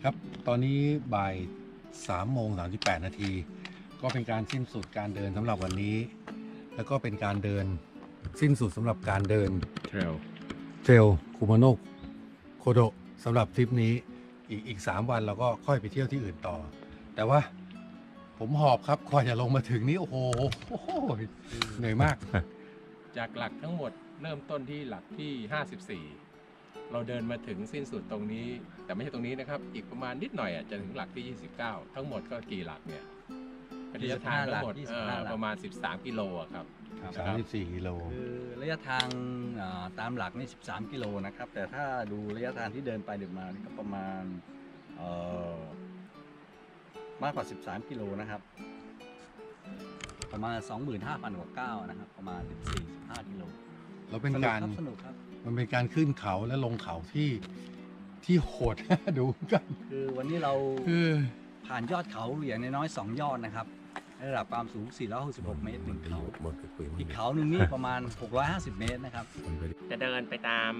ครับตอนนี้บ่าย3:38 นาทีก็เป็นการสิ้นสุดการเดินสำหรับวันนี้ แล้วก็เป็นการเดินสิ้นสุดสำหรับการเดินเทรลคูมาโนะโคโดะสำหรับทริปนี้อีก3 วันเราก็ค่อยไปเที่ยวที่อื่นต่อ แต่ว่าผมหอบครับกว่าจะลงมาถึงนี้โอ้โหเหนื่อยมาก จากหลักทั้งหมดเริ่มต้นที่หลักที่ 54 เราเดินมาถึงสิ้นสุดตรงนี้ แต่ไม่ใช่ตรงนี้นะครับอีกประมาณนิดหน่อยจะถึงหลักที่ 29 ทั้งหมดก็กี่หลักเนี่ยระยะทางทั้งหมดประมาณ13 กิโลครับ 34 กิโลคือระยะทางตามหลักนี่13 กิโลนะครับแต่ถ้าดูระยะทางที่เดินไปเดินมาก็ประมาณมากกว่า13 กิโลนะครับประมาณ 25,000 กว่าก้าวนะครับประมาณ 14-15 กิโลแล้วเป็นการสนุกครับมันเป็นการขึ้นเขาและลงเขาที่โหด ดูกัน คือวันนี้เราผ่านยอดเขาอย่างน้อยๆ2 ยอดนะครับระดับความสูง 466 เมตร1เขาอีกเขาหนึ่งนี่ประมาณ 650 เมตรนะครับจะเดินไปตาม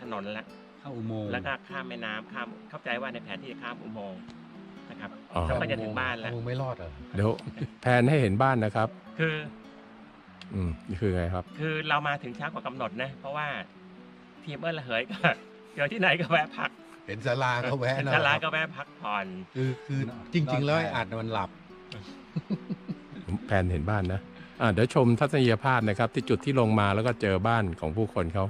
ถนนแล้วเข้าอุโมงค์แล้วก็ข้ามแม่น้ำข้ามเข้าใจว่าในแผนที่จะข้ามอุโมงค์นะครับแล้วก็จะถึงบ้านแล้วไม่รอดเหรอเดี๋ยวแผนให้เห็นบ้านนะครับคือนี่คือไงครับคือเรามาถึงช้ากว่ากำหนดนะเพราะว่าทีมเอิ้นระเหยก็เจอที่ไหนก็แวะพักเห็นศาลาก็แวะนะศาลาก็แวะพักผ่อนคือจริงๆแล้วอาจมันหลับแผนเห็นบ้านนะเดี๋ยวชมทัศนียภาพนะครับที่จุดที่ลงมาแล้วก็เจอบ้านของผู้คนเขา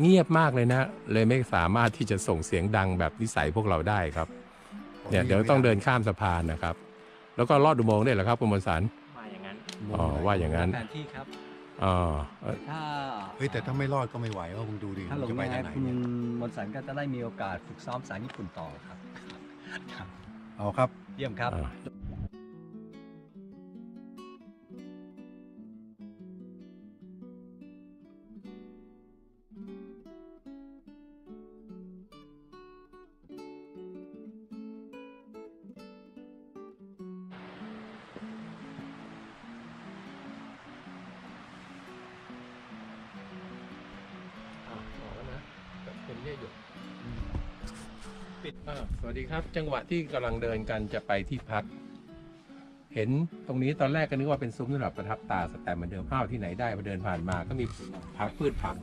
เงียบมากเลยนะเลยไม่สามารถที่จะส่งเสียงดังแบบนิสัยพวกเราได้ครับเนี่ยเดี๋ยวต้องเดินข้ามสะพานนะครับแล้วก็ลอดอุโมงค์ได้เหรอครับคุณมนต์สันว่าอย่างนั้นว่าอย่างนั้นแผนที่ครับถ้าแต่ถ้าไม่รอดก็ไม่ไหวว่ามึงดูดิถ้าลง จะไปทางไหนเนี่ยมนต์สันก็จะได้มีโอกาสฝึกซ้อมภาษาญี่ปุ่นต่อครับเอาครับเยี่ยมครับสวัสดีครับจังหวะที่กำลังเดินกันจะไปที่พักเห็นตรงนี้ตอนแรกก็นึกว่าเป็นซุ้มสำหรับประทับตาแต่เหมือนเดิมภาพที่ไหนได้มาเดินผ่านมาก็มีผักพืชผัก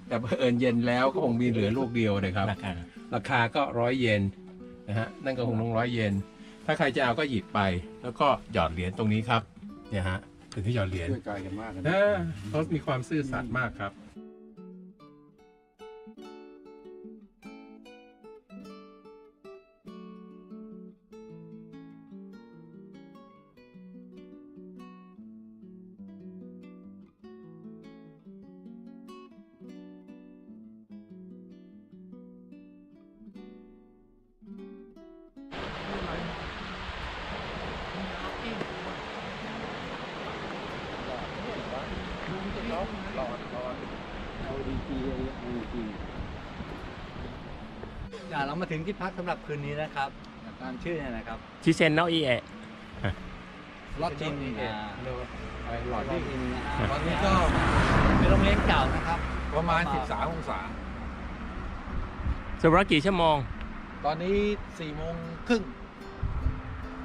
แต่เผอิญเย็นแล้วก็คงมีเหลือลูกเดียวเลยครับราคาก็100 เยนนะฮะนั่นก็คงต้อง100 เยนถ้าใครจะเอาก็หยิบไปแล้วก็หยอดเหรียญตรงนี้ครับเนี่ยฮะถึงที่หยอดเหรียญช่วยกายกันมากนะเขามีความซื่อสัตย์มากครับเรามาถึงที่พักสำหรับคืนนี้นะครับตามชื่อเนี่ยนะครับชิเซนโนอิเอะลอดจินหลอดจินตอนนี้ก็เป็นโรงเรียนเก่านะครับประมาณ13 องศาสุรกี่ชั่วโมงตอนนี้4 โมงครึ่ง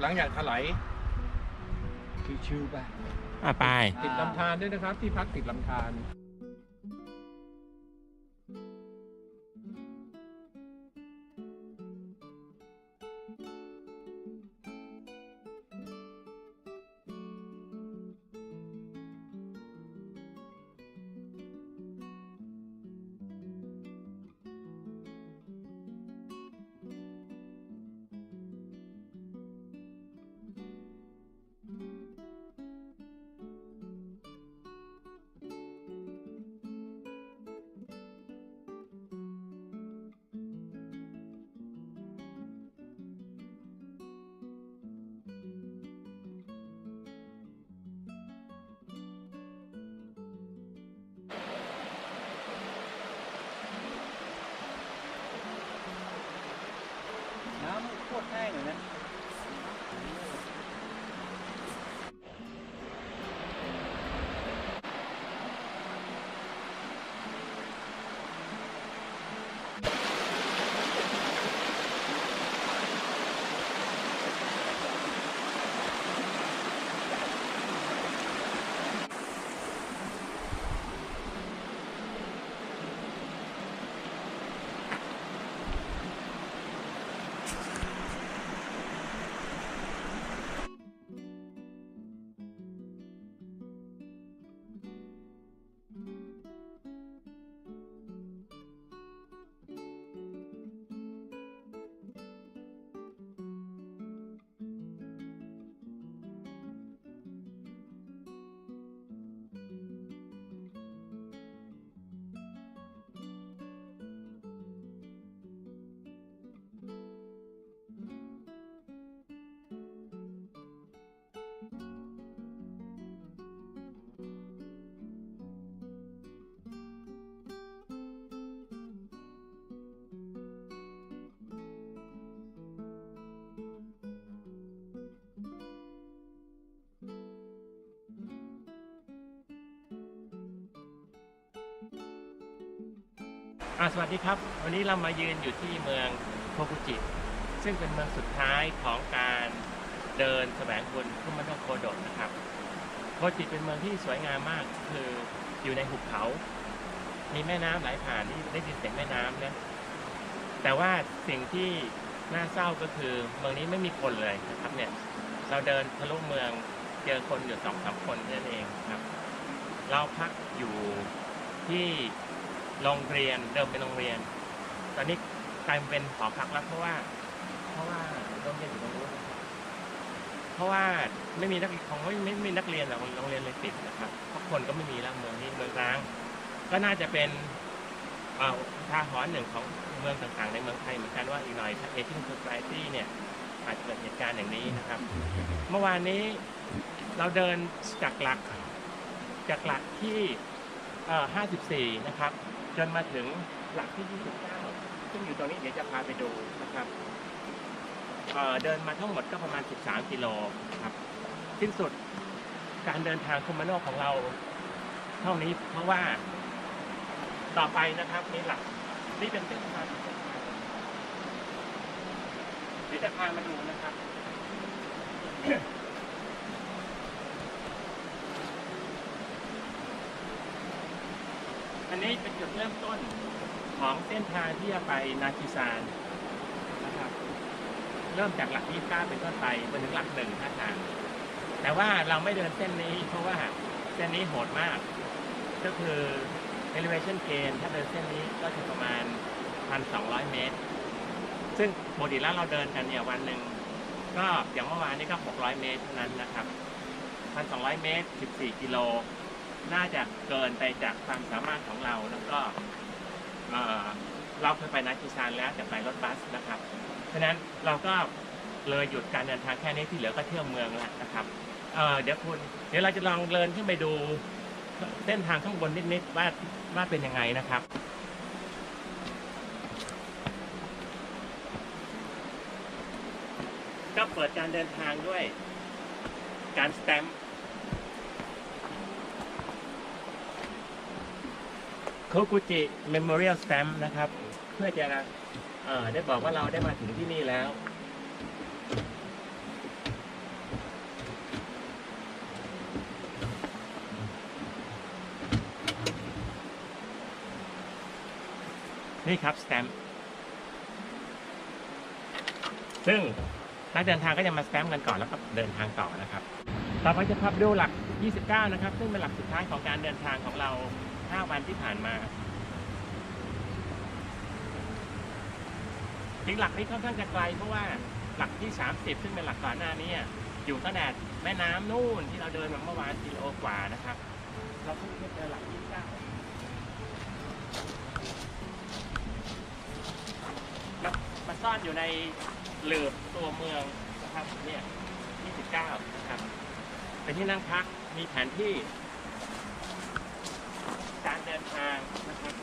หลังจากถลายชิวๆไปไปติดลำธารด้วยนะครับที่พักติดลำธารน้ำโคตรแห้งเลยนะ สวัสดีครับ วันนี้เรามายืนอยู่ที่เมืองโทกุจิซึ่งเป็นเมืองสุดท้ายของการเดินแสวงบุญคุมาโนะโคโดะนะครับโทกุจิเป็นเมืองที่สวยงามมากคืออยู่ในหุบเขามีแม่น้ำไหลผ่านได้ยินเสียงแม่น้ำนะแต่ว่าสิ่งที่น่าเศร้าก็คือเมืองนี้ไม่มีคนเลยนะครับเนี่ยเราเดินทะลุเมืองเจอคนอยู่2-3 คนนั่นเองครับเราพักอยู่ที่โรงเรียนเดิมเป็นโรงเรียนตอนนี้กลายเป็นหอพักแล้วเพราะว่าโรงเรียนอยู่ตรงนู้นนะครับเพราะว่าไม่มีนักของไม่มีนักเรียนหรอกโรงเรียนเลยปิดนะครับเพราะคนก็ไม่มีแล้วเมืองนี้เมืองร้างก็น่าจะเป็นทาหรณ์หนึ่งของเมืองต่างๆในเมืองไทยเหมือนกันว่าอีกหน่อยเอจิ้งโซซายตี้เนี่ยอาจจะเกิดเหตุการณ์อย่างนี้นะครับเมื่อวานนี้เราเดินจากหลักที่54นะครับจนมาถึงหลักที่29ซึ่งอยู่ตรงนี้เดี๋ยวจะพาไปดูนะครับเดินมาทั้งหมดก็ประมาณ13 กิโลครับสิ้นสุดการเดินทางคุมาโนะของเราเท่านี้เพราะว่าต่อไปนะครับนี่หลักนี่เป็นเส้นทางเดี๋ยวจะพามาดูนะครับอันนี้เป็นจุดเริ่มต้นของเส้นทางที่จะไปนาจิซานนะครับเริ่มจากหลักที่9เป็นต้นไปจนถึงหลัก1ท่าทางแต่ว่าเราไม่เดินเส้นนี้เพราะว่าเส้นนี้โหดมากก็คือ elevation gain ถ้าเดินเส้นนี้ก็จะประมาณ 1,200 เมตรซึ่งปกติแล้วเราเดินกันเนี่ยวันหนึ่งก็อย่างเมื่อวานนี้ก็600 เมตรเท่านั้นนะครับ 1,200 เมตร14 กิโลน่าจะเกินไปจากความสามารถของเราแล้วก็เราเคยไปนาจิซานแล้วแต่ไปรถบัสนะครับฉะนั้นเราก็เลยหยุดการเดินทางแค่นี้ที่เหลือก็เที่ยวเมืองแล้วนะครับเดี๋ยวเราจะลองเดินขึ้นไปดูเส้นทางข้างบนนิดๆว่าเป็นยังไงนะครับก็เปิดการเดินทางด้วยการสแตมป์โคกุจิเมมโมเรียลสแตมป์นะครับเพื่อจะได้บอกว่าเราได้มาถึงที่นี่แล้วนี่ครับสแตมป์ซึ่งนักเดินทางก็จะมาสแตมป์กันก่อนแล้วก็เดินทางต่อนะครับต่อไปจะพาไปดูหลัก29นะครับซึ่งเป็นหลักสุดท้ายของการเดินทางของเรา5 วันที่ผ่านมาถึงหลักนี้ค่อนข้างจะไกลเพราะว่าหลักที่30ซึ่งเป็นหลักก่อนหน้านี้อยู่ตั้งแต่แม่น้ำนู่นที่เราเดินมาเมื่อวานกิโลกว่านะครับเราเพิ่งเจอหลัก29มาซ่อนอยู่ในหลืบตัวเมืองนะครับเนี่ย29นะครับเป็นที่นั่งพักมีแผนที่การเดินทางนะครับ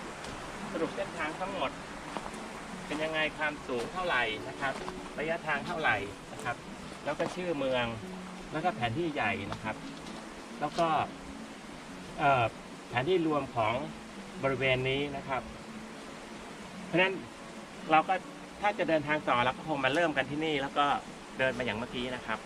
สรุปเส้นทางทั้งหมดเป็นยังไงความสูงเท่าไหร่นะครับระยะทางเท่าไหร่นะครับแล้วก็ชื่อเมืองแล้วก็แผนที่ใหญ่นะครับแล้วก็แผนที่รวมของบริเวณนี้นะครับเพราะฉะนั้นเราก็ถ้าจะเดินทางต่อเราก็คงมาเริ่มกันที่นี่แล้วก็เดินมาอย่างเมื่อกี้นะครับ